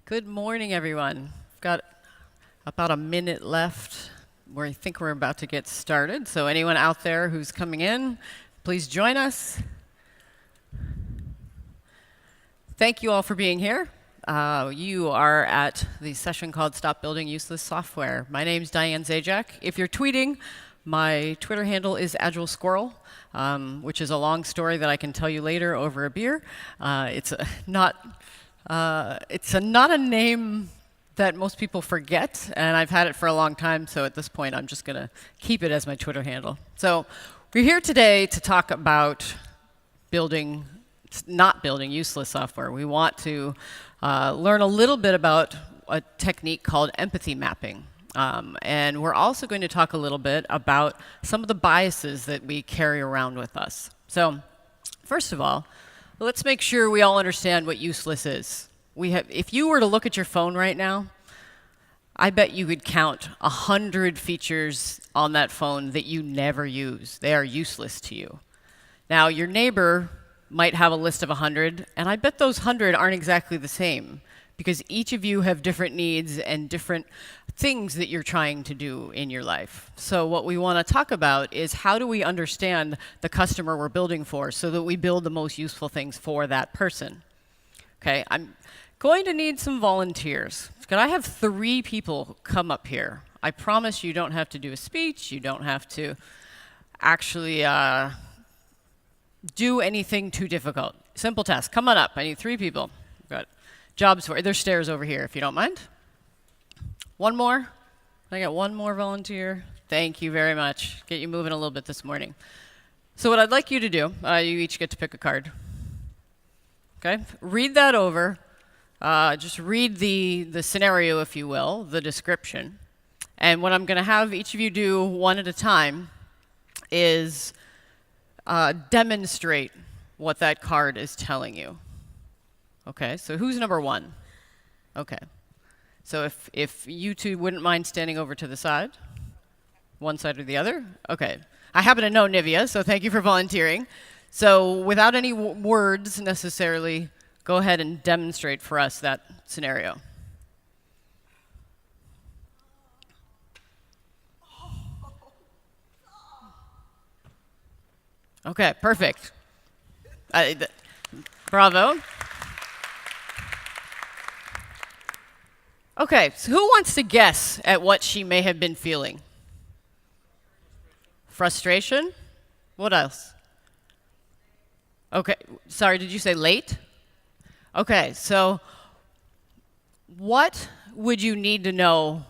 Good morning, everyone. We've got about a minute left where I think we're about to get started. So anyone out there who's coming in, please join us. Thank you all for being here. You are at the session called Stop Building Useless Software. My name's Diane Zajac. If you're tweeting, my Twitter handle is AgileSquirrel, which is a long story that I can tell you later over a beer. It's not a name that most people forget, and I've had it for a long time, so at this point I'm just going to keep it as my Twitter handle. So we're here today to talk about not building useless software. We want to learn a little bit about a technique called empathy mapping. And we're also going to talk a little bit about some of the biases that we carry around with us. So first of all, let's make sure we all understand what useless is. If you were to look at your phone right now, I bet you could count 100 features on that phone that you never use. They are useless to you. Now, your neighbor might have a list of 100, and I bet those 100 aren't exactly the same, because each of you have different needs and different things that you're trying to do in your life. So what we want to talk about is how do we understand the customer we're building for so that we build the most useful things for that person. Okay, I'm going to need some volunteers. Could I have 3 people come up here? I promise you don't have to do a speech. You don't have to actually do anything too difficult. Simple task. Come on up. I need 3 people. Got jobs for you. There's stairs over here, if you don't mind. One more. I got one more volunteer. Thank you very much. Get you moving a little bit this morning. So what I'd like you to do, you each get to pick a card. Okay? Read that over. Just read the scenario, if you will, the description. And what I'm going to have each of you do one at a time is demonstrate what that card is telling you. Okay, so who's number 1? Okay. So if you two wouldn't mind standing over to the side, one side or the other. Okay. I happen to know Nivea, so thank you for volunteering. So without any words necessarily, go ahead and demonstrate for us that scenario. Okay, perfect. Bravo. Okay, so who wants to guess at what she may have been feeling? Frustration? What else? Okay, sorry, did you say late? Okay, so what would you need to know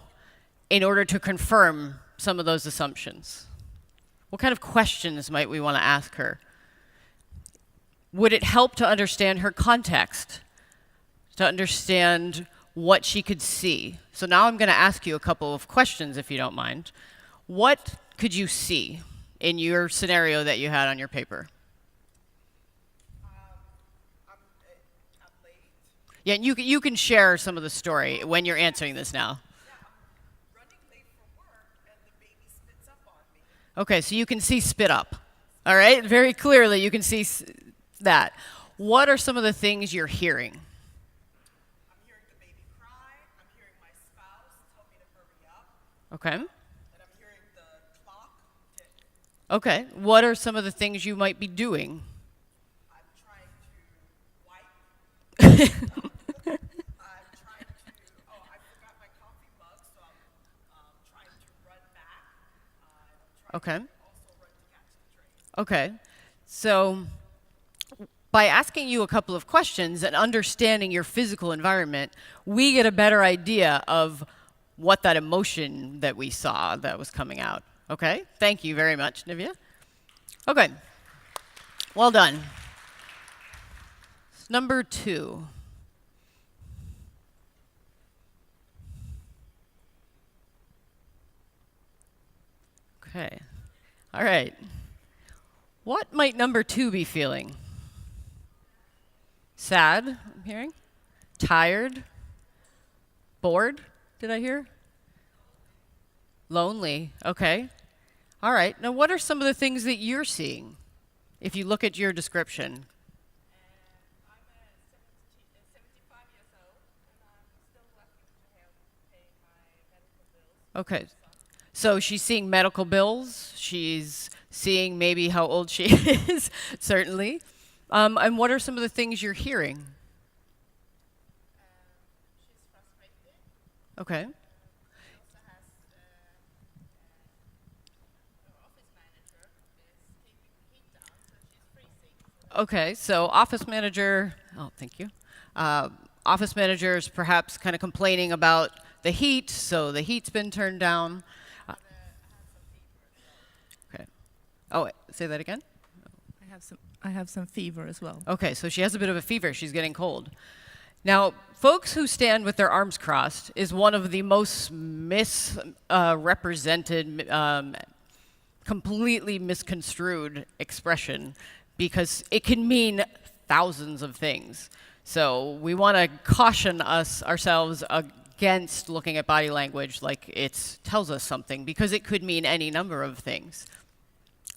in order to confirm some of those assumptions? What kind of questions might we want to ask her? Would it help to understand her context, to understand what she could see? So now I'm going to ask you a couple of questions, if you don't mind. What could you see in your scenario that you had on your paper? I'm late. Yeah, and you can share some of the story when you're answering this now. Yeah, I'm running late for work, and the baby spits up on me. Okay, so you can see spit up. All right, very clearly you can see that. What are some of the things you're hearing? I'm hearing the baby cry. I'm hearing my spouse tell me to hurry up. Okay. And I'm hearing the clock tick. Okay, what are some of the things you might be doing? I'm trying to wipe. I'm trying to, I forgot my coffee mug, so I'm trying to run back. I'm trying Okay. to also run to catch the train. Okay, so by asking you a couple of questions and understanding your physical environment, we get a better idea of what that emotion that we saw that was coming out. Okay, thank you very much, Nivea. Okay, well done. Number 2. Okay, all right. What might number 2 be feeling? Sad, I'm hearing. Tired. Bored, did I hear? Lonely, okay. All right, now what are some of the things that you're seeing if you look at your description? I'm 75 years old, and I'm Okay. So she's seeing medical bills. She's seeing maybe how old she is, certainly. And what are some of the things you're hearing? She's frustrated. Okay. She also has her office manager is keeping the heat down, so she's freezing. Okay, so office manager, oh, thank you. Office manager is perhaps kind of complaining about the heat, so the heat's been turned down. Okay. Oh, wait, say that again? I have some fever as well. Okay, so she has a bit of a fever. She's getting cold. Now, folks who stand with their arms crossed is one of the most misrepresented, completely misconstrued expression because it can mean thousands of things. So we want to caution ourselves against looking at body language like it tells us something because it could mean any number of things.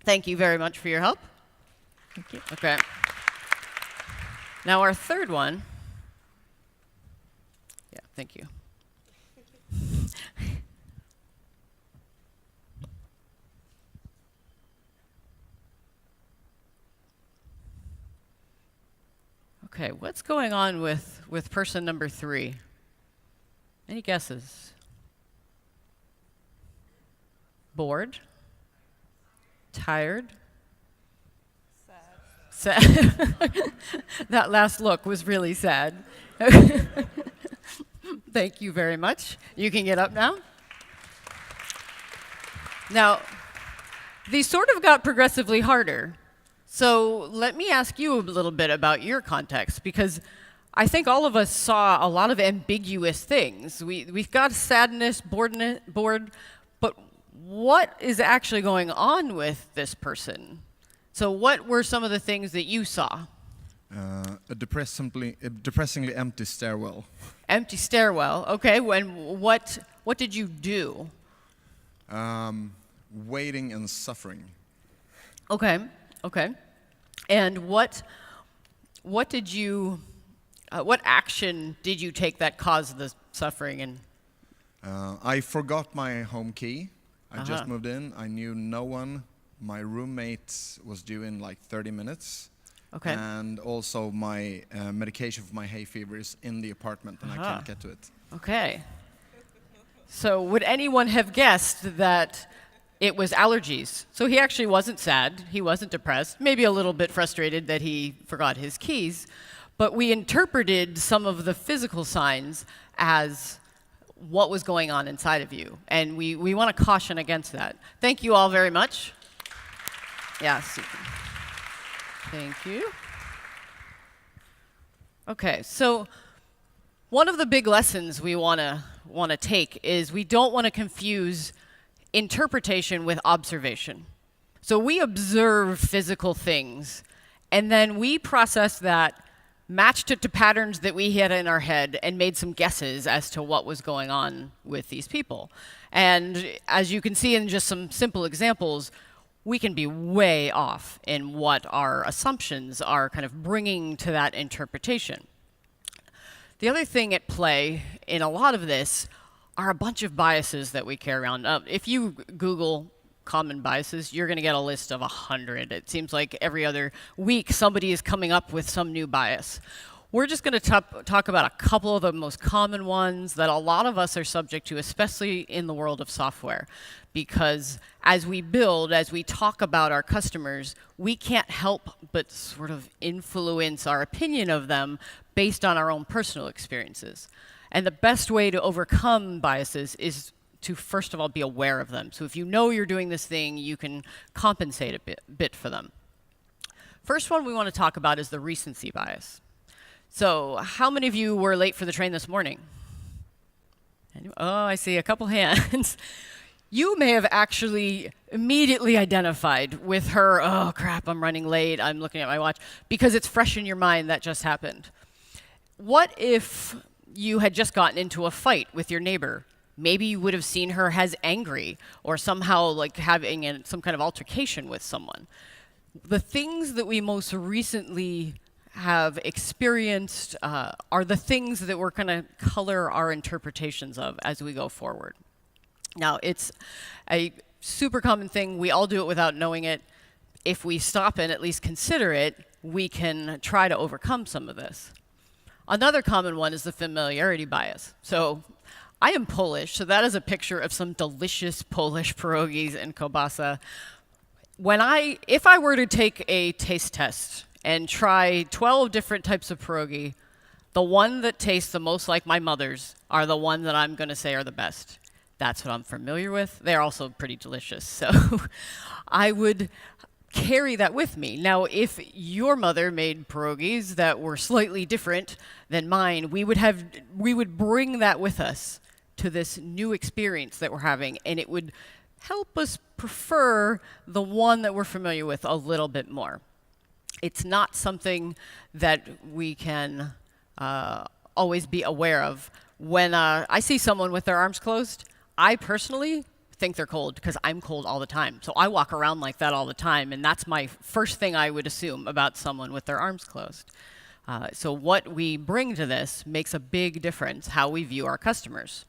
Thank you very much for your help. Thank you. Okay. Now our third one. Yeah, thank you. Okay, what's going on with person number 3? Any guesses? Bored? Tired? Sad. That last look was really sad. Thank you very much. You can get up now. Now, these sort of got progressively harder. So let me ask you a little bit about your context, because I think all of us saw a lot of ambiguous things. We've got sadness, bored, but what is actually going on with this person? So what were some of the things that you saw? A depressingly empty stairwell. Empty stairwell. Okay. What did you do? Waiting and suffering. Okay. Okay. And what did you? What action did you take that caused the suffering? And I forgot my home key. I just moved in. I knew no one. My roommate was due in like 30 minutes. okay. And also my medication for my hay fever is in the apartment and I can't get to it. Okay. So would anyone have guessed that it was allergies? So he actually wasn't sad. He wasn't depressed. Maybe a little bit frustrated that he forgot his keys. But we interpreted some of the physical signs as what was going on inside of you. And we want to caution against that. Thank you all very much. Yes. Thank you. Okay, so one of the big lessons we want to take is we don't want to confuse interpretation with observation. So we observe physical things, and then we process that, matched it to patterns that we had in our head, and made some guesses as to what was going on with these people. And as you can see in just some simple examples, we can be way off in what our assumptions are kind of bringing to that interpretation. The other thing at play in a lot of this are a bunch of biases that we carry around. If you Google common biases, you're going to get a list of 100. It seems like every other week somebody is coming up with some new bias. We're just going to talk about a couple of the most common ones that a lot of us are subject to, especially in the world of software. Because as we build, as we talk about our customers, we can't help but sort of influence our opinion of them based on our own personal experiences. And the best way to overcome biases is to, first of all, be aware of them. So if you know you're doing this thing, you can compensate a bit for them. First one we want to talk about is the recency bias. So how many of you were late for the train this morning? Oh, I see a couple hands. You may have actually immediately identified with her, oh crap, I'm running late, I'm looking at my watch, because it's fresh in your mind that just happened. What if you had just gotten into a fight with your neighbor? Maybe you would have seen her as angry or somehow like having some kind of altercation with someone. The things that we most recently have experienced are the things that we're going to color our interpretations of as we go forward. Now, it's a super common thing. We all do it without knowing it. If we stop and at least consider it, we can try to overcome some of this. Another common one is the familiarity bias. So I am Polish, so that is a picture of some delicious Polish pierogies and kielbasa. If I were to take a taste test and try 12 different types of pierogi, the one that tastes the most like my mother's are the one that I'm going to say are the best. That's what I'm familiar with. They're also pretty delicious. So I would carry that with me. Now, if your mother made pierogies that were slightly different than mine, we would bring that with us to this new experience that we're having, and it would help us prefer the one that we're familiar with a little bit more. It's not something that we can always be aware of. When I see someone with their arms closed, I personally think they're cold because I'm cold all the time. So I walk around like that all the time, and that's my first thing I would assume about someone with their arms closed. So what we bring to this makes a big difference how we view our customers.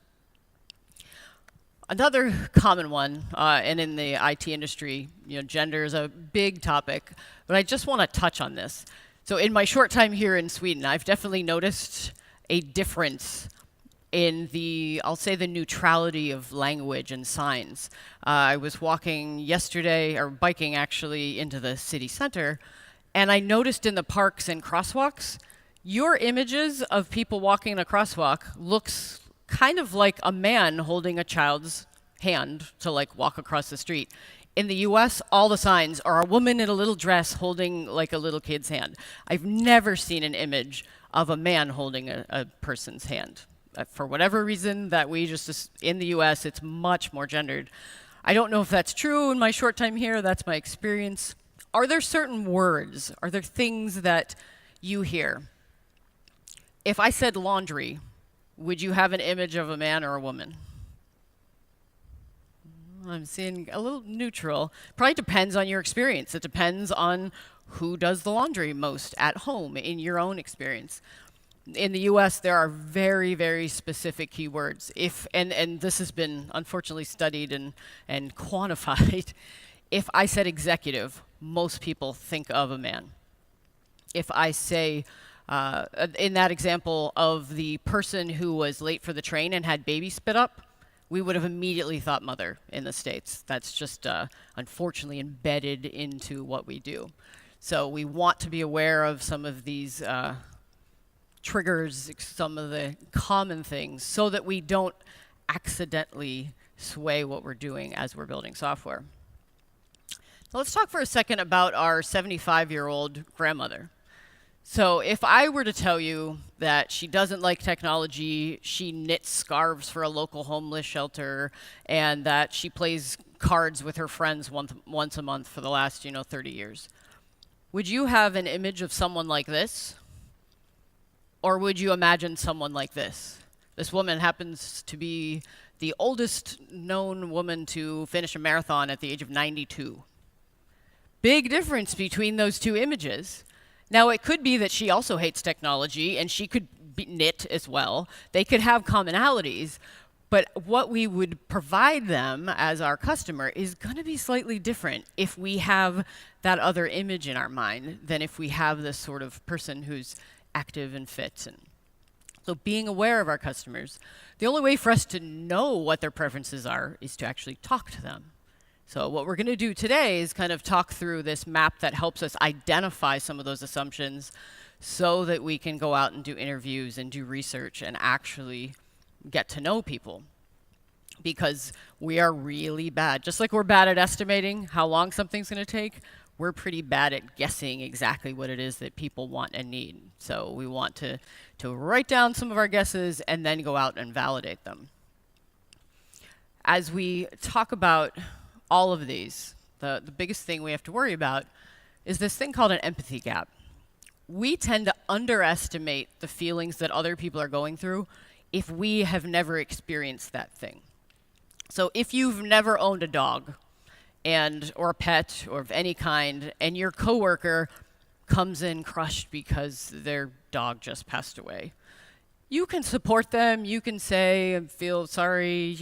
Another common one, and in the IT industry, gender is a big topic, but I just want to touch on this. So in my short time here in Sweden, I've definitely noticed a difference in I'll say the neutrality of language and signs. I was walking yesterday, or biking actually, into the city center, and I noticed in the parks and crosswalks, your images of people walking in a crosswalk looks kind of like a man holding a child's hand to walk across the street. In the US, all the signs are a woman in a little dress holding a little kid's hand. I've never seen an image of a man holding a person's hand. For whatever reason that in the US, it's much more gendered. I don't know if that's true in my short time here. That's my experience. Are there certain words? Are there things that you hear? If I said laundry, would you have an image of a man or a woman? I'm seeing a little neutral. Probably depends on your experience. It depends on who does the laundry most at home in your own experience. In the US, there are very, very specific keywords. And this has been unfortunately studied and quantified. If I said executive, most people think of a man. If I say, in that example of the person who was late for the train and had baby spit up, we would have immediately thought mother in the States. That's just unfortunately embedded into what we do. So we want to be aware of some of these triggers, some of the common things, so that we don't accidentally sway what we're doing as we're building software. So let's talk for a second about our 75-year-old grandmother. So if I were to tell you that she doesn't like technology, she knits scarves for a local homeless shelter, and that she plays cards with her friends once a month for the last 30 years, would you have an image of someone like this? Or would you imagine someone like this? This woman happens to be the oldest known woman to finish a marathon at the age of 92. Big difference between those two images. Now, it could be that she also hates technology, and she could knit as well. They could have commonalities, but what we would provide them as our customer is going to be slightly different if we have that other image in our mind than if we have this sort of person who's active and fit. And so being aware of our customers, the only way for us to know what their preferences are is to actually talk to them. So what we're going to do today is kind of talk through this map that helps us identify some of those assumptions so that we can go out and do interviews and do research and actually get to know people. Because we are really bad. Just like we're bad at estimating how long something's going to take, we're pretty bad at guessing exactly what it is that people want and need. So we want to write down some of our guesses and then go out and validate them. As we talk about all of these, the biggest thing we have to worry about is this thing called an empathy gap. We tend to underestimate the feelings that other people are going through if we have never experienced that thing. So if you've never owned a dog or a pet or of any kind, and your coworker comes in crushed because their dog just passed away, you can support them. You can say, I feel sorry,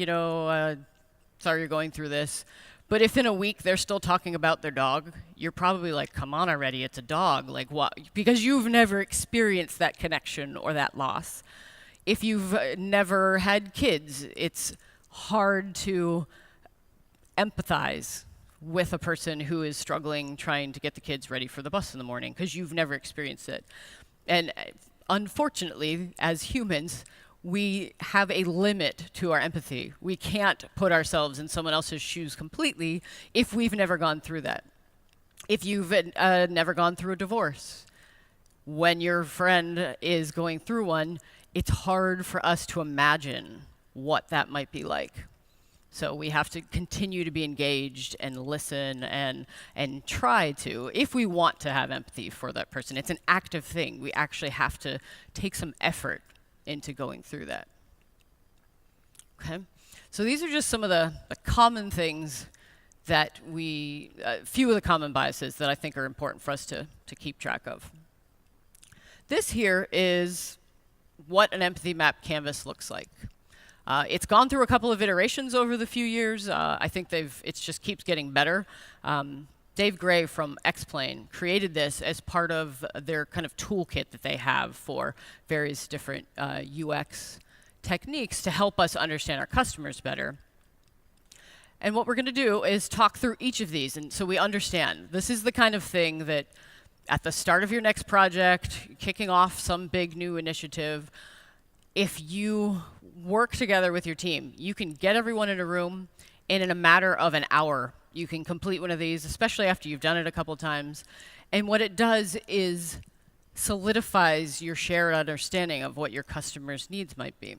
sorry you're going through this. But if in a week they're still talking about their dog, you're probably like, come on already, it's a dog. Like what? Because you've never experienced that connection or that loss. If you've never had kids, it's hard to empathize with a person who is struggling trying to get the kids ready for the bus in the morning because you've never experienced it. And unfortunately, as humans, we have a limit to our empathy. We can't put ourselves in someone else's shoes completely if we've never gone through that. If you've never gone through a divorce, when your friend is going through one, it's hard for us to imagine what that might be like. So we have to continue to be engaged and listen and try to, if we want to have empathy for that person. It's an active thing. We actually have to take some effort into going through that. Okay, so these are just some of the common things that few of the common biases that I think are important for us to keep track of. This here is what an empathy map canvas looks like. It's gone through a couple of iterations over the few years. I think it just keeps getting better. Dave Gray from X-Plane created this as part of their kind of toolkit that they have for various different UX techniques to help us understand our customers better. And what we're going to do is talk through each of these, and so we understand. This is the kind of thing that at the start of your next project, kicking off some big new initiative, if you work together with your team, you can get everyone in a room, and in a matter of an hour, you can complete one of these, especially after you've done it a couple times. And what it does is solidifies your shared understanding of what your customers' needs might be.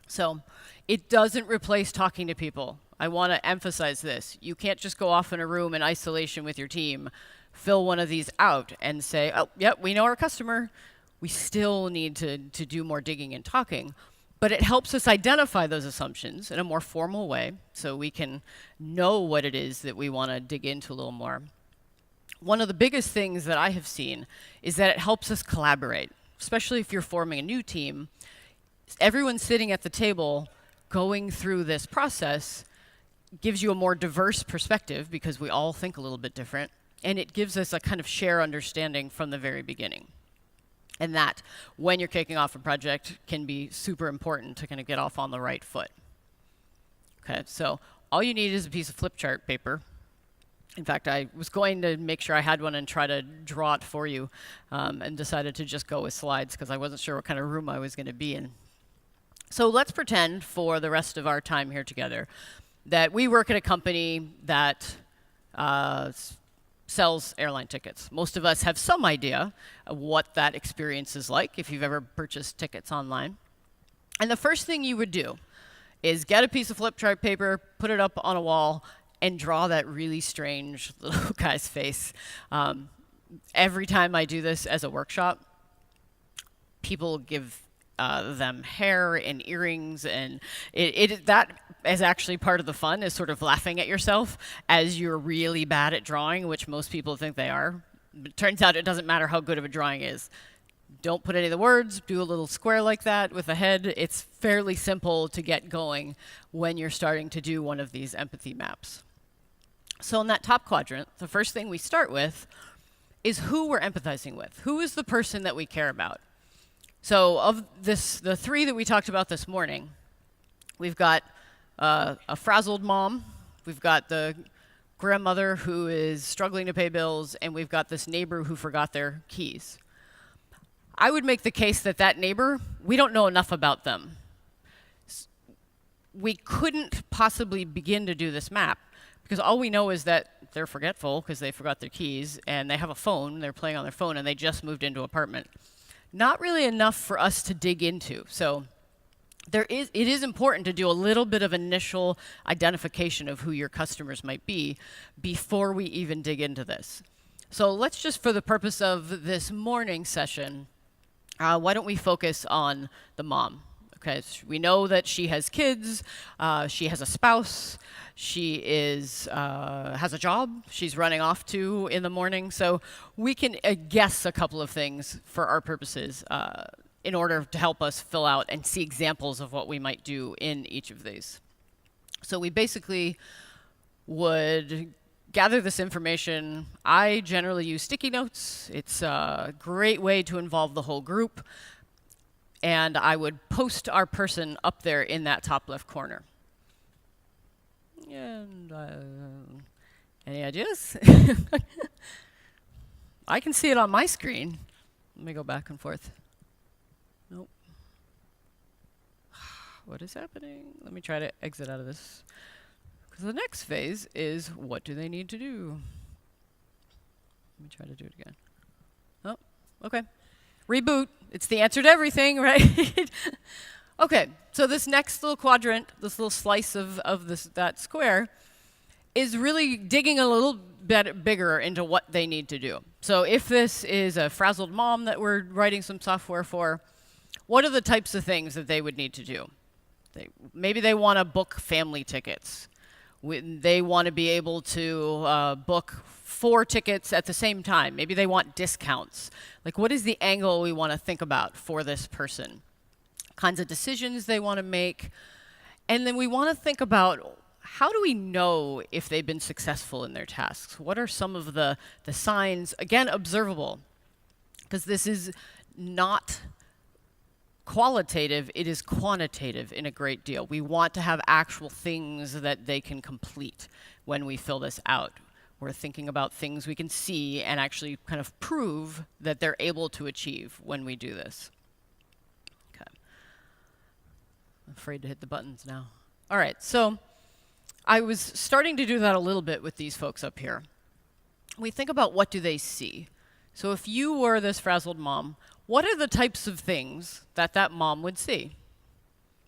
So it doesn't replace talking to people. I want to emphasize this. You can't just go off in a room in isolation with your team, fill one of these out, and say, oh, yep, we know our customer. We still need to do more digging and talking. But it helps us identify those assumptions in a more formal way so we can know what it is that we want to dig into a little more. One of the biggest things that I have seen is that it helps us collaborate, especially if you're forming a new team. Everyone sitting at the table going through this process gives you a more diverse perspective because we all think a little bit different, and it gives us a kind of shared understanding from the very beginning. And that, when you're kicking off a project, can be super important to kind of get off on the right foot. Okay, so all you need is a piece of flip chart paper. In fact, I was going to make sure I had one and try to draw it for you, and decided to just go with slides because I wasn't sure what kind of room I was going to be in. So let's pretend for the rest of our time here together that we work at a company that sells airline tickets. Most of us have some idea of what that experience is like if you've ever purchased tickets online. And the first thing you would do is get a piece of flip chart paper, put it up on a wall, and draw that really strange little guy's face. Every time I do this as a workshop, people give them hair and earrings, and that is actually part of the fun, is sort of laughing at yourself as you're really bad at drawing, which most people think they are. It turns out it doesn't matter how good of a drawing is. Don't put any of the words, do a little square like that with a head. It's fairly simple to get going when you're starting to do one of these empathy maps. So in that top quadrant, the first thing we start with is who we're empathizing with. Who is the person that we care about? So of the three that we talked about this morning, we've got a frazzled mom, we've got the grandmother who is struggling to pay bills, and we've got this neighbor who forgot their keys. I would make the case that neighbor, we don't know enough about them. We couldn't possibly begin to do this map because all we know is that they're forgetful because they forgot their keys, and they have a phone, they're playing on their phone, and they just moved into an apartment. Not really enough for us to dig into. So it is important to do a little bit of initial identification of who your customers might be before we even dig into this. So let's just, for the purpose of this morning session, why don't we focus on the mom? Okay, so we know that she has kids, she has a spouse, she has a job she's running off to in the morning. So we can guess a couple of things for our purposes in order to help us fill out and see examples of what we might do in each of these. So we basically would gather this information. I generally use sticky notes. It's a great way to involve the whole group. And I would post our person up there in that top left corner. And any ideas? I can see it on my screen. Let me go back and forth. Nope. What is happening? Let me try to exit out of this. Because the next phase is, what do they need to do? Let me try to do it again. Oh, okay. Reboot. It's the answer to everything, right? Okay, so this next little quadrant, this little slice of that square, is really digging a little bit bigger into what they need to do. So if this is a frazzled mom that we're writing some software for, what are the types of things that they would need to do? Maybe they want to book family tickets. They want to be able to book 4 tickets at the same time. Maybe they want discounts. Like, what is the angle we want to think about for this person? Kinds of decisions they want to make. And then we want to think about, how do we know if they've been successful in their tasks? What are some of the signs, again, observable? Because this is not qualitative, it is quantitative in a great deal. We want to have actual things that they can complete when we fill this out. We're thinking about things we can see and actually kind of prove that they're able to achieve when we do this. Okay. I'm afraid to hit the buttons now. All right, so I was starting to do that a little bit with these folks up here. We think about, what do they see? So if you were this frazzled mom, what are the types of things that that mom would see?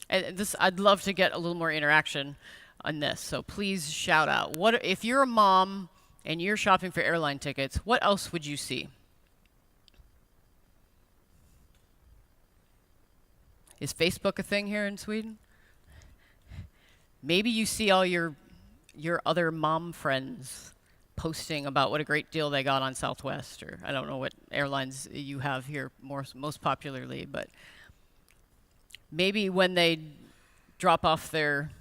And this, I'd love to get a little more interaction on this, so please shout out. What if you're a mom and you're shopping for airline tickets, what else would you see? Is Facebook a thing here in Sweden? Maybe you see all your other mom friends posting about what a great deal they got on Southwest, or I don't know what airlines you have here most popularly, but maybe when they drop off their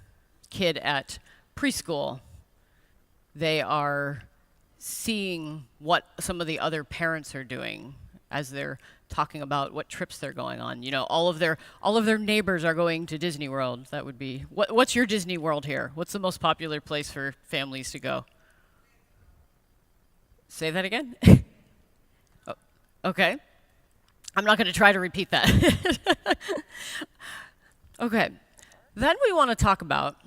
kid at preschool, they are seeing what some of the other parents are doing as they're talking about what trips they're going on. You know, all of their neighbors are going to Disney World. That would be, what's your Disney World here? What's the most popular place for families to go? Say that again? Oh, okay. I'm not going to try to repeat that. Okay. Then we want to talk about,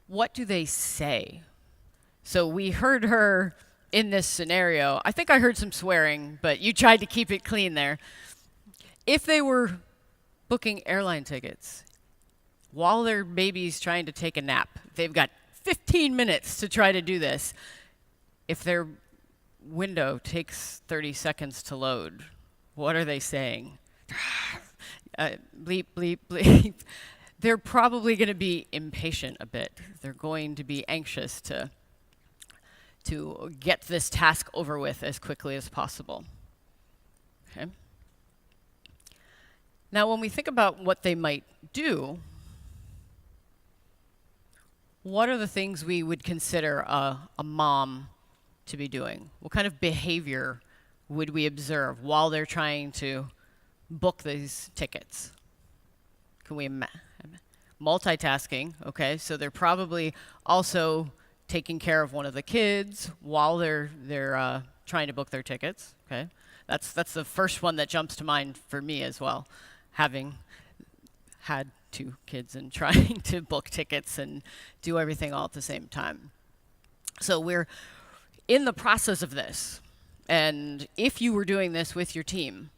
what do they say? So we heard her in this scenario. I think I heard some swearing, but you tried to keep it clean there. If they were booking airline tickets while their baby's trying to take a nap, they've got 15 minutes to try to do this. If their window takes 30 seconds to load, what are they saying? Bleep, bleep, bleep. They're probably going to be impatient a bit. They're going to be anxious to get this task over with as quickly as possible. Okay. Now, when we think about what they might do, what are the things we would consider a mom to be doing? What kind of behavior would we observe while they're trying to book these tickets? Can we multitasking? Okay, so they're probably also taking care of one of the kids while they're trying to book their tickets. Okay, that's the first one that jumps to mind for me as well, having had 2 kids and trying to book tickets and do everything all at the same time. So we're in the process of this, and if you were doing this with your team,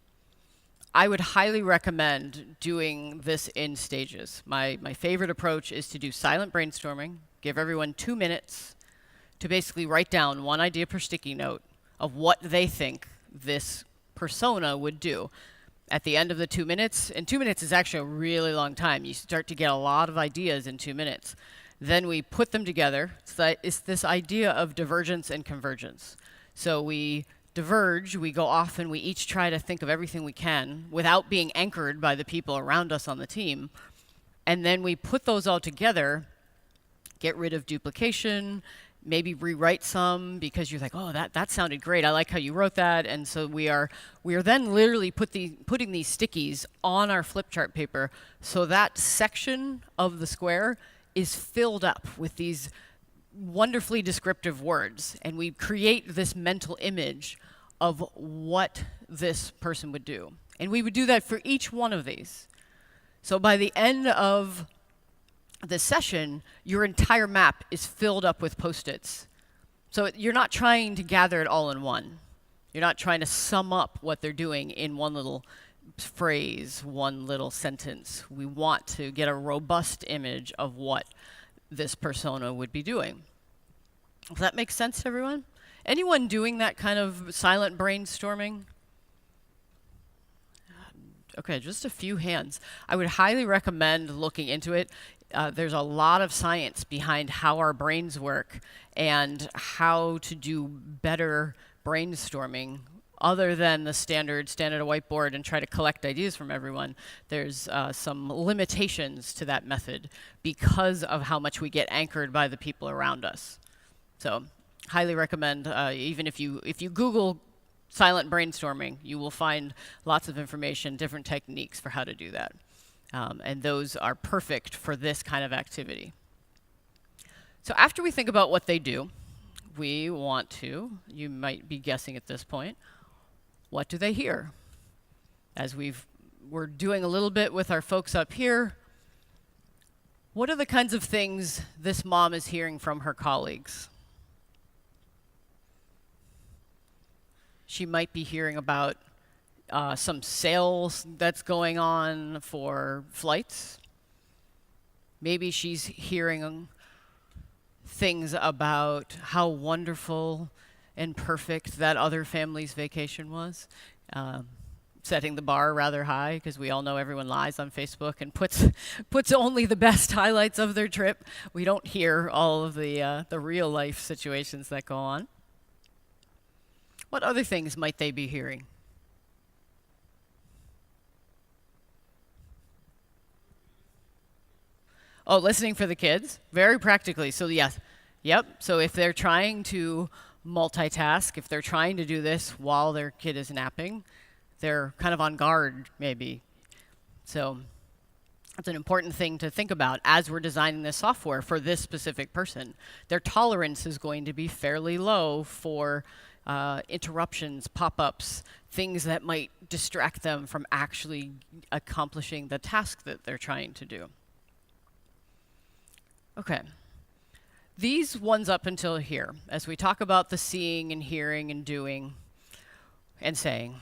I would highly recommend doing this in stages. My favorite approach is to do silent brainstorming, give everyone 2 minutes to basically write down one idea per sticky note of what they think this persona would do. At the end of the 2 minutes, and 2 minutes is actually a really long time. You start to get a lot of ideas in 2 minutes. Then we put them together. It's this idea of divergence and convergence. So we diverge, we go off and we each try to think of everything we can without being anchored by the people around us on the team. And then we put those all together Get rid of duplication, maybe rewrite some because you're like, oh, that sounded great. I like how you wrote that. And so we are then literally putting these stickies on our flip chart paper so that section of the square is filled up with these wonderfully descriptive words. And we create this mental image of what this person would do. And we would do that for each one of these. So by the end of the session, your entire map is filled up with Post-its. So you're not trying to gather it all in one. You're not trying to sum up what they're doing in one little phrase, one little sentence. We want to get a robust image of what this persona would be doing. Does that make sense to everyone? Anyone doing that kind of silent brainstorming? Okay, just a few hands. I would highly recommend looking into it. There's a lot of science behind how our brains work and how to do better brainstorming other than the stand at a whiteboard and try to collect ideas from everyone. There's some limitations to that method because of how much we get anchored by the people around us. So highly recommend, even if you Google silent brainstorming, you will find lots of information, different techniques for how to do that. And those are perfect for this kind of activity. So after we think about what they do, we want to, you might be guessing at this point, what do they hear? As we're doing a little bit with our folks up here, what are the kinds of things this mom is hearing from her colleagues? She might be hearing about some sales that's going on for flights. Maybe she's hearing things about how wonderful and perfect that other family's vacation was. Setting the bar rather high, because we all know everyone lies on Facebook and puts only the best highlights of their trip. We don't hear all of the real life situations that go on. What other things might they be hearing? Oh, listening for the kids, very practically. So yes, yep. So if they're trying to multitask, if they're trying to do this while their kid is napping, they're kind of on guard maybe. So that's an important thing to think about as we're designing this software for this specific person. Their tolerance is going to be fairly low for interruptions, pop-ups, things that might distract them from actually accomplishing the task that they're trying to do. Okay. These ones up until here, as we talk about the seeing and hearing and doing and saying,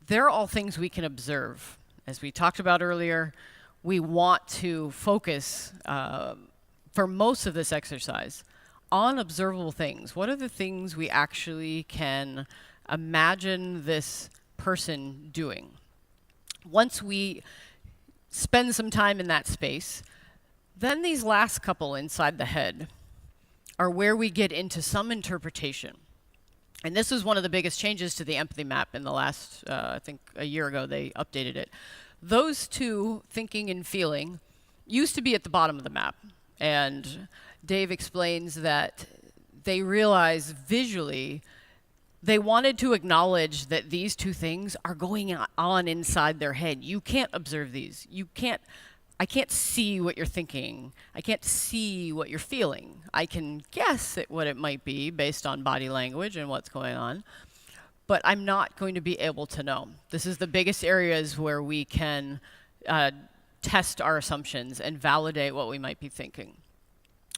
they're all things we can observe. As we talked about earlier, we want to focus, for most of this exercise, on observable things. What are the things we actually can imagine this person doing? Once we spend some time in that space, then these last couple inside the head are where we get into some interpretation. And this is one of the biggest changes to the empathy map in the last, I think a year ago they updated it. Those two, thinking and feeling, used to be at the bottom of the map. And Dave explains that they realized visually they wanted to acknowledge that these two things are going on inside their head. You can't observe these. I can't see what you're thinking. I can't see what you're feeling. I can guess at what it might be based on body language and what's going on, but I'm not going to be able to know. This is the biggest areas where we can test our assumptions and validate what we might be thinking.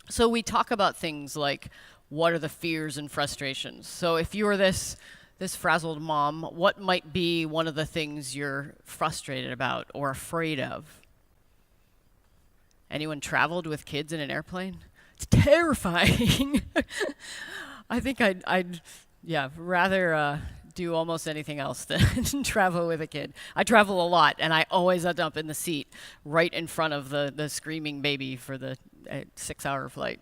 So we talk about things like, what are the fears and frustrations? So if you were this frazzled mom, what might be one of the things you're frustrated about or afraid of? Anyone traveled with kids in an airplane? It's terrifying. I think I'd rather do almost anything else than travel with a kid. I travel a lot, and I always end up in the seat right in front of the screaming baby for the 6-hour flight.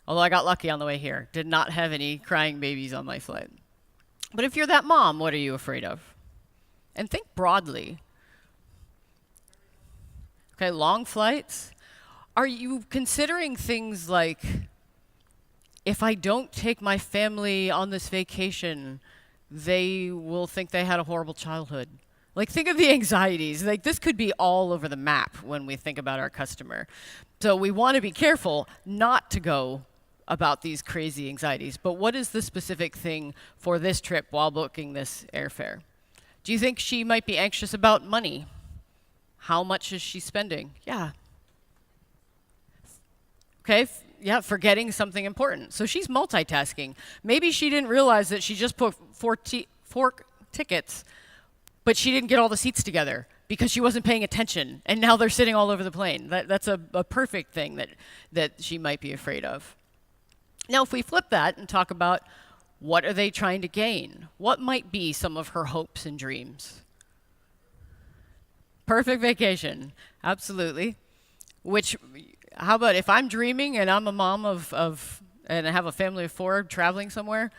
Although I got lucky on the way here. Did not have any crying babies on my flight. But if you're that mom, what are you afraid of? And think broadly. Okay, long flights. Are you considering things like, if I don't take my family on this vacation, they will think they had a horrible childhood? Like, think of the anxieties. Like, this could be all over the map when we think about our customer. So we want to be careful not to go about these crazy anxieties. But what is the specific thing for this trip while booking this airfare? Do you think she might be anxious about money? How much is she spending? Yeah. Okay, yeah, forgetting something important. So she's multitasking. Maybe she didn't realize that she just put four tickets, but she didn't get all the seats together because she wasn't paying attention, and now they're sitting all over the plane. That's a perfect thing that she might be afraid of. Now, if we flip that and talk about what are they trying to gain, what might be some of her hopes and dreams? Perfect vacation, absolutely. Which, how about if I'm dreaming and I'm a mom and I have a family of 4 traveling somewhere,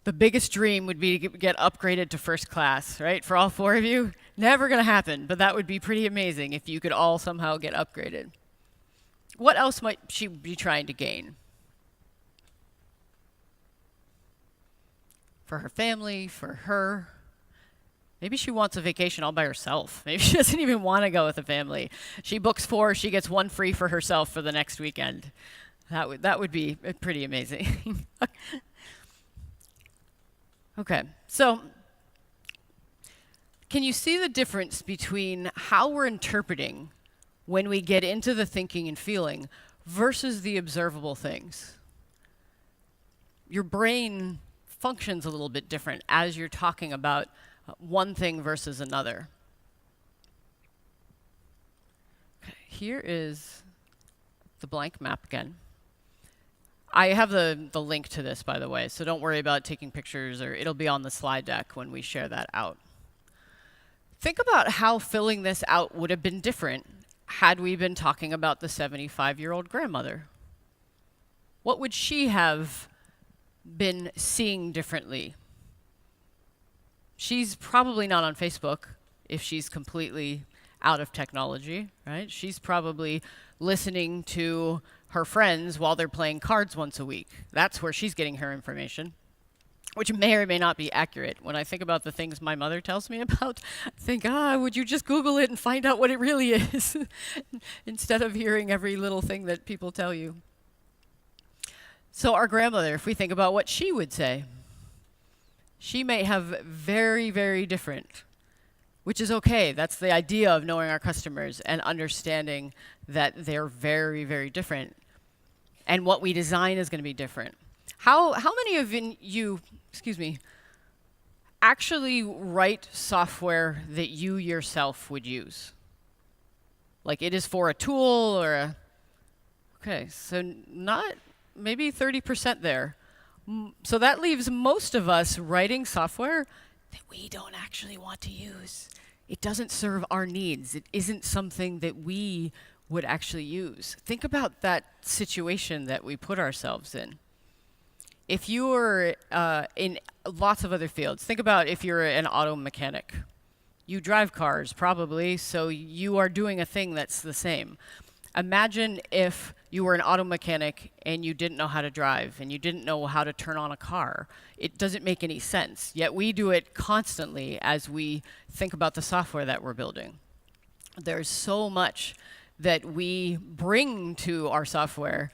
the biggest dream would be to get upgraded to first class, right? For all 4 of you, never gonna happen, but that would be pretty amazing if you could all somehow get upgraded. What else might she be trying to gain? For her family, for her. Maybe she wants a vacation all by herself. Maybe she doesn't even want to go with a family. She books 4, she gets 1 free for herself for the next weekend. That would be pretty amazing. Okay, so can you see the difference between how we're interpreting when we get into the thinking and feeling versus the observable things? Your brain functions a little bit different as you're talking about one thing versus another. Okay, here is the blank map again. I have the link to this, by the way, so don't worry about taking pictures, or it'll be on the slide deck when we share that out. Think about how filling this out would have been different had we been talking about the 75-year-old grandmother. What would she have been seeing differently? She's probably not on Facebook if she's completely out of technology, right? She's probably listening to her friends while they're playing cards once a week. That's where she's getting her information, which may or may not be accurate. When I think about the things my mother tells me about, I think, would you just Google it and find out what it really is instead of hearing every little thing that people tell you. So our grandmother, if we think about what she would say, she may have very, very different, which is okay. That's the idea of knowing our customers and understanding that they're very, very different. And what we design is going to be different. How many of you, actually write software that you yourself would use? Like it is for a tool or a... Okay, so not maybe 30% there. So that leaves most of us writing software that we don't actually want to use. It doesn't serve our needs. It isn't something that we would actually use. Think about that situation that we put ourselves in. If you were in lots of other fields, think about if you're an auto mechanic. You drive cars, probably, so you are doing a thing that's the same. Imagine if you were an auto mechanic and you didn't know how to drive and you didn't know how to turn on a car. It doesn't make any sense, yet we do it constantly as we think about the software that we're building. There's so much that we bring to our software,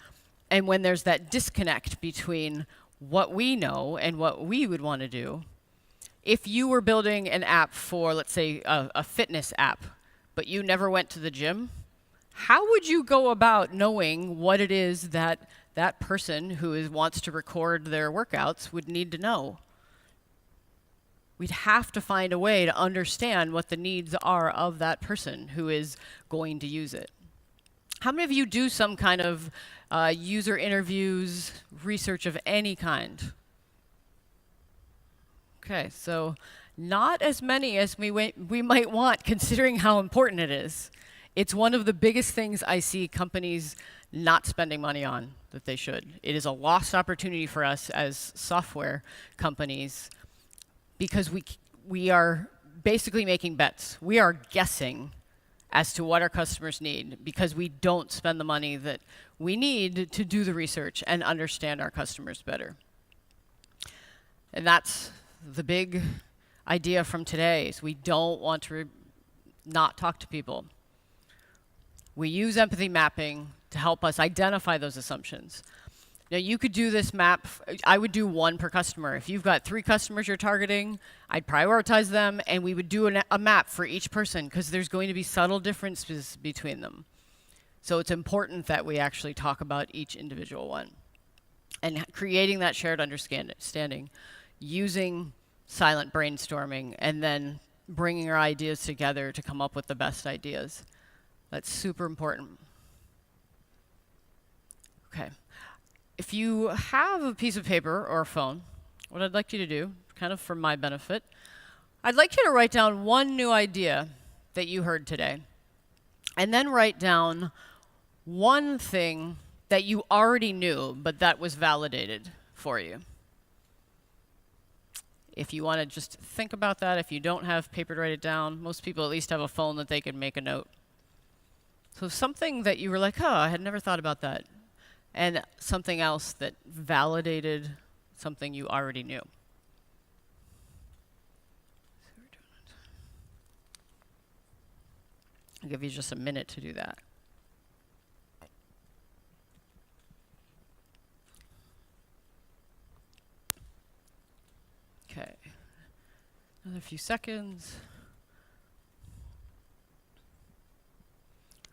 and when there's that disconnect between what we know and what we would want to do, if you were building an app for, let's say, a fitness app, but you never went to the gym, how would you go about knowing what it is that that person who wants to record their workouts would need to know? We'd have to find a way to understand what the needs are of that person who is going to use it. How many of you do some kind of user interviews, research of any kind? Okay, so not as many as we might want, considering how important it is. It's one of the biggest things I see companies not spending money on that they should. It is a lost opportunity for us as software companies because we are basically making bets. We are guessing as to what our customers need because we don't spend the money that we need to do the research and understand our customers better. And that's the big idea from today, is we don't want to not talk to people. We use empathy mapping to help us identify those assumptions. Now, you could do this map. I would do one per customer. If you've got 3 customers you're targeting, I'd prioritize them, and we would do a map for each person because there's going to be subtle differences between them. So it's important that we actually talk about each individual one. And creating that shared understanding, using silent brainstorming, and then bringing our ideas together to come up with the best ideas. That's super important. Okay. If you have a piece of paper or a phone, what I'd like you to do, kind of for my benefit, I'd like you to write down one new idea that you heard today. And then write down one thing that you already knew, but that was validated for you. If you want to just think about that, if you don't have paper to write it down, most people at least have a phone that they can make a note. So something that you were like, oh, I had never thought about that. And something else that validated something you already knew. I'll give you just a minute to do that. Okay. Another few seconds.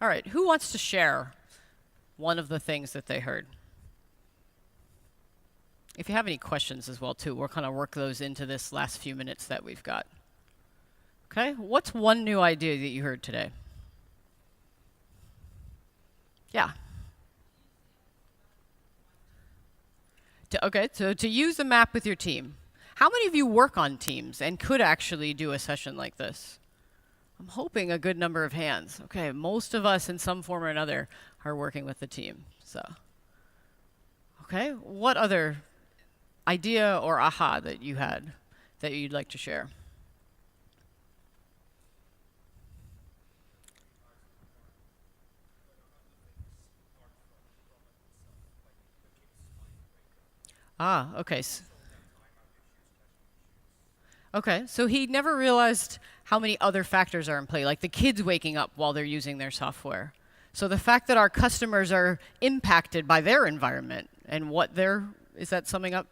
All right, who wants to share one of the things that they heard? If you have any questions as well, too, we'll kind of work those into this last few minutes that we've got. Okay, what's one new idea that you heard today? Yeah. Okay, so to use the map with your team. How many of you work on teams and could actually do a session like this? I'm hoping a good number of hands. Okay, most of us in some form or another are working with the team. So, okay, what other idea or aha that you had that you'd like to share? Ah, okay. Okay, so he never realized how many other factors are in play, like the kids waking up while they're using their software. So the fact that our customers are impacted by their environment and what they're, is that summing up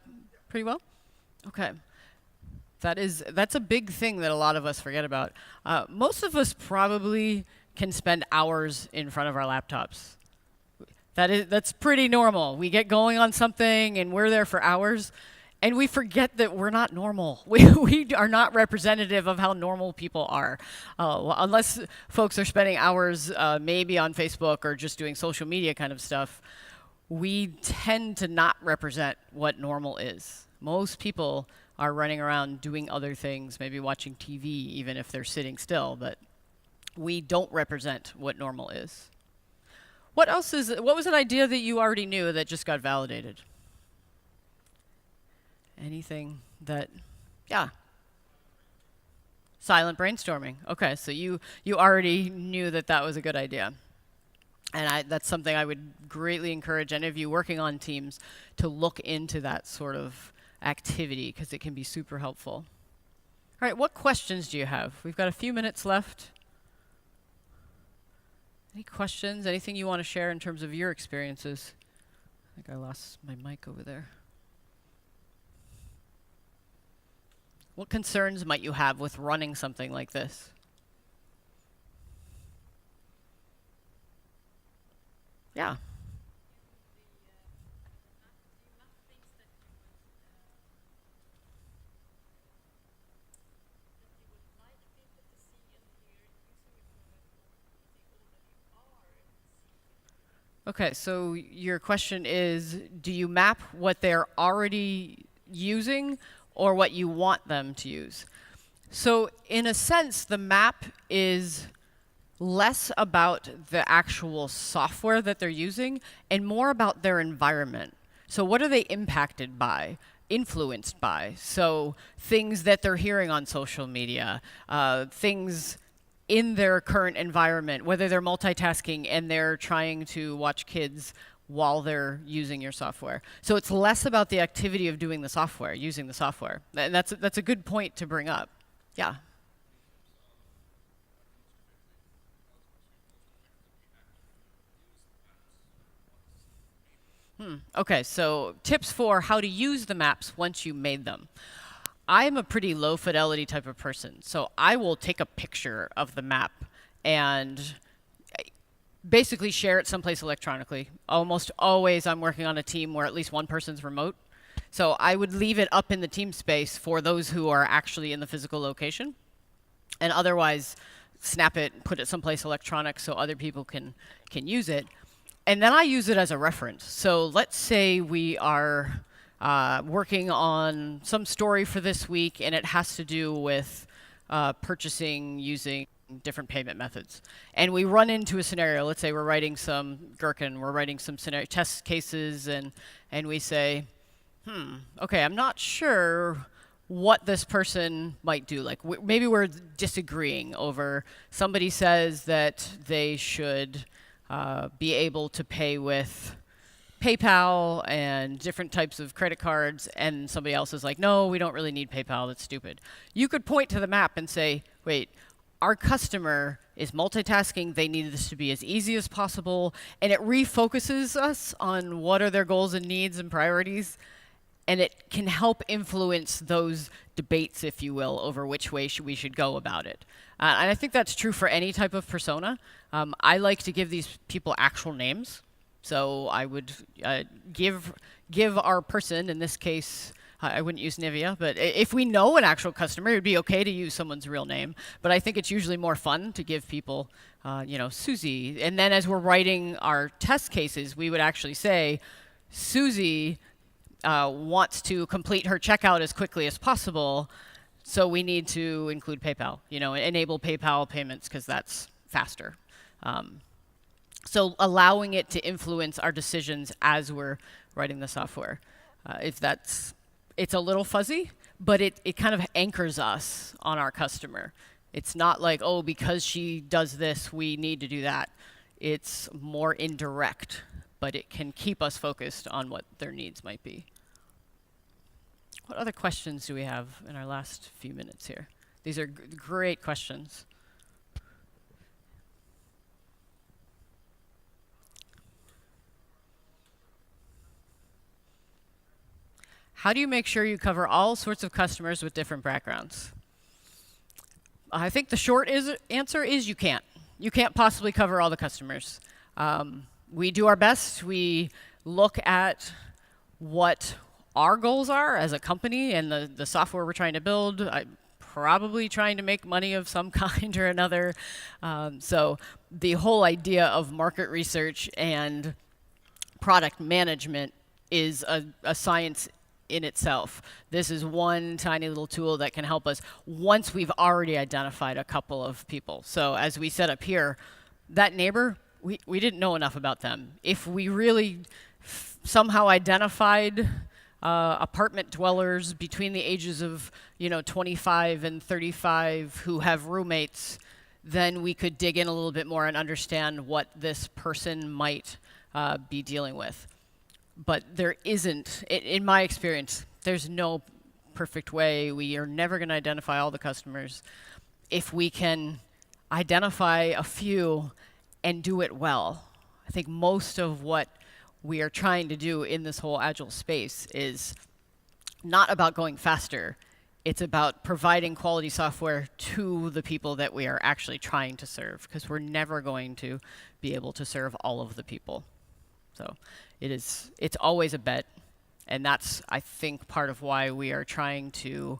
pretty well? Okay. That's a big thing that a lot of us forget about. Most of us probably can spend hours in front of our laptops. That's pretty normal. We get going on something and we're there for hours. And we forget that we're not normal. We are not representative of how normal people are. Unless folks are spending hours maybe on Facebook or just doing social media kind of stuff, we tend to not represent what normal is. Most people are running around doing other things, maybe watching TV even if they're sitting still, but we don't represent what normal is. What was an idea that you already knew that just got validated? Anything that, yeah. Silent brainstorming. Okay, so you already knew that that was a good idea. And that's something I would greatly encourage any of you working on teams to look into that sort of activity because it can be super helpful. All right, what questions do you have? We've got a few minutes left. Any questions? Anything you want to share in terms of your experiences? I think I lost my mic over there. What concerns might you have with running something like this? Yeah. Okay, so your question is, do you map what they're already using or what you want them to use? So in a sense, the map is less about the actual software that they're using and more about their environment. So what are they impacted by, influenced by? So things that they're hearing on social media, things in their current environment, whether they're multitasking and they're trying to watch kids while they're using your software. So it's less about the activity of doing the software, using the software. And that's a good point to bring up. Yeah. Okay, so tips for how to use the maps once you made them. I'm a pretty low fidelity type of person, so I will take a picture of the map and basically share it someplace electronically. Almost always I'm working on a team where at least one person's remote. So I would leave it up in the team space for those who are actually in the physical location. And otherwise, snap it, put it someplace electronic so other people can use it. And then I use it as a reference. So let's say we are working on some story for this week, and it has to do with purchasing using different payment methods. And we run into a scenario. Let's say we're writing some Gherkin, we're writing some scenario test cases, and we say, okay, I'm not sure what this person might do. Like maybe we're disagreeing over somebody says that they should be able to pay with PayPal and different types of credit cards, and somebody else is like, no, we don't really need PayPal, that's stupid. You could point to the map and say, wait, our customer is multitasking, they need this to be as easy as possible, and it refocuses us on what are their goals and needs and priorities, and it can help influence those debates, if you will, over which way we should go about it. And I think that's true for any type of persona. I like to give these people actual names. So I would give our person, in this case, I wouldn't use Nivea, but if we know an actual customer, it would be okay to use someone's real name. But I think it's usually more fun to give people, Susie. And then as we're writing our test cases, we would actually say, Susie wants to complete her checkout as quickly as possible, so we need to include PayPal, enable PayPal payments because that's faster. So allowing it to influence our decisions as we're writing the software. It's a little fuzzy, but it kind of anchors us on our customer. It's not like, oh, because she does this, we need to do that. It's more indirect, but it can keep us focused on what their needs might be. What other questions do we have in our last few minutes here? These are great questions. How do you make sure you cover all sorts of customers with different backgrounds? I think the short answer is you can't. You can't possibly cover all the customers. We do our best. We look at what our goals are as a company and the software we're trying to build. I'm probably trying to make money of some kind or another. So the whole idea of market research and product management is a science in itself. This is one tiny little tool that can help us once we've already identified a couple of people. So as we set up here, that neighbor, we didn't know enough about them. If we really somehow identified apartment dwellers between the ages of 25 and 35 who have roommates, then we could dig in a little bit more and understand what this person might be dealing with. But there isn't, in my experience, there's no perfect way. We are never going to identify all the customers. If we can identify a few and do it well, I think most of what we are trying to do in this whole agile space is not about going faster. It's about providing quality software to the people that we are actually trying to serve, because we're never going to be able to serve all of the people. So it's always a bet, and that's, I think, part of why we are trying to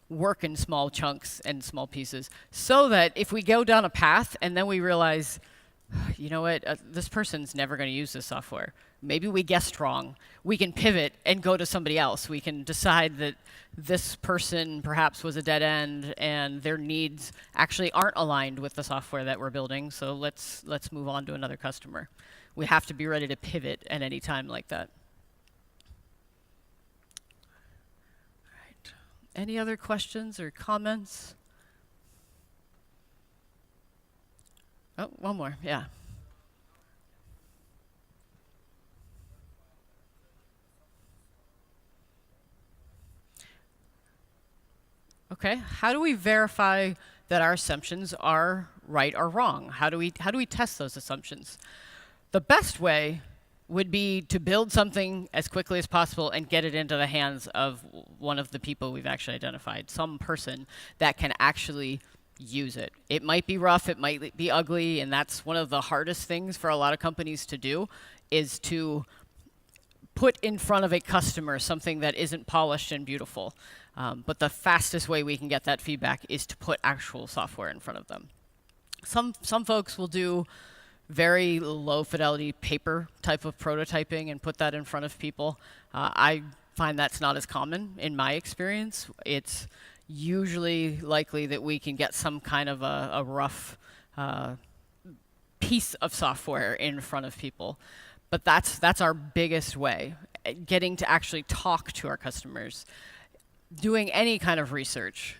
work in small chunks and small pieces, so that if we go down a path and then we realize, you know what, this person's never going to use this software. Maybe we guessed wrong. We can pivot and go to somebody else. We can decide that this person perhaps was a dead end and their needs actually aren't aligned with the software that we're building, so let's move on to another customer. We have to be ready to pivot at any time like that. All right. Any other questions or comments? Oh, one more, yeah. Okay, how do we verify that our assumptions are right or wrong? How do we test those assumptions? The best way would be to build something as quickly as possible and get it into the hands of one of the people we've actually identified, some person that can actually use it. It might be rough, it might be ugly, and that's one of the hardest things for a lot of companies to do, is to put in front of a customer something that isn't polished and beautiful. But the fastest way we can get that feedback is to put actual software in front of them. Some folks will do very low fidelity paper type of prototyping and put that in front of people. I find that's not as common in my experience. It's usually likely that we can get some kind of a rough piece of software in front of people. But that's our biggest way, getting to actually talk to our customers, doing any kind of research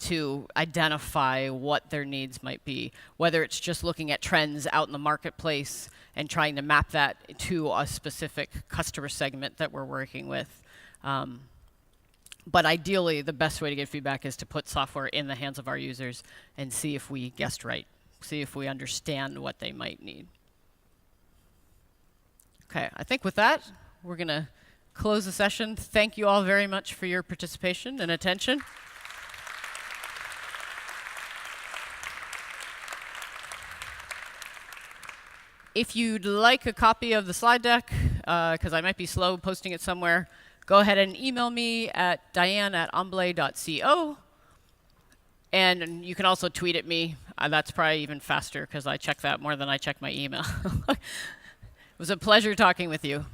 to identify what their needs might be, whether it's just looking at trends out in the marketplace and trying to map that to a specific customer segment that we're working with. But ideally, the best way to get feedback is to put software in the hands of our users and see if we guessed right, see if we understand what they might need. Okay, I think with that, we're going to close the session. Thank you all very much for your participation and attention. If you'd like a copy of the slide deck, because I might be slow posting it somewhere, go ahead and email me at diane@omble.co. And you can also tweet at me. That's probably even faster, because I check that more than I check my email. It was a pleasure talking with you.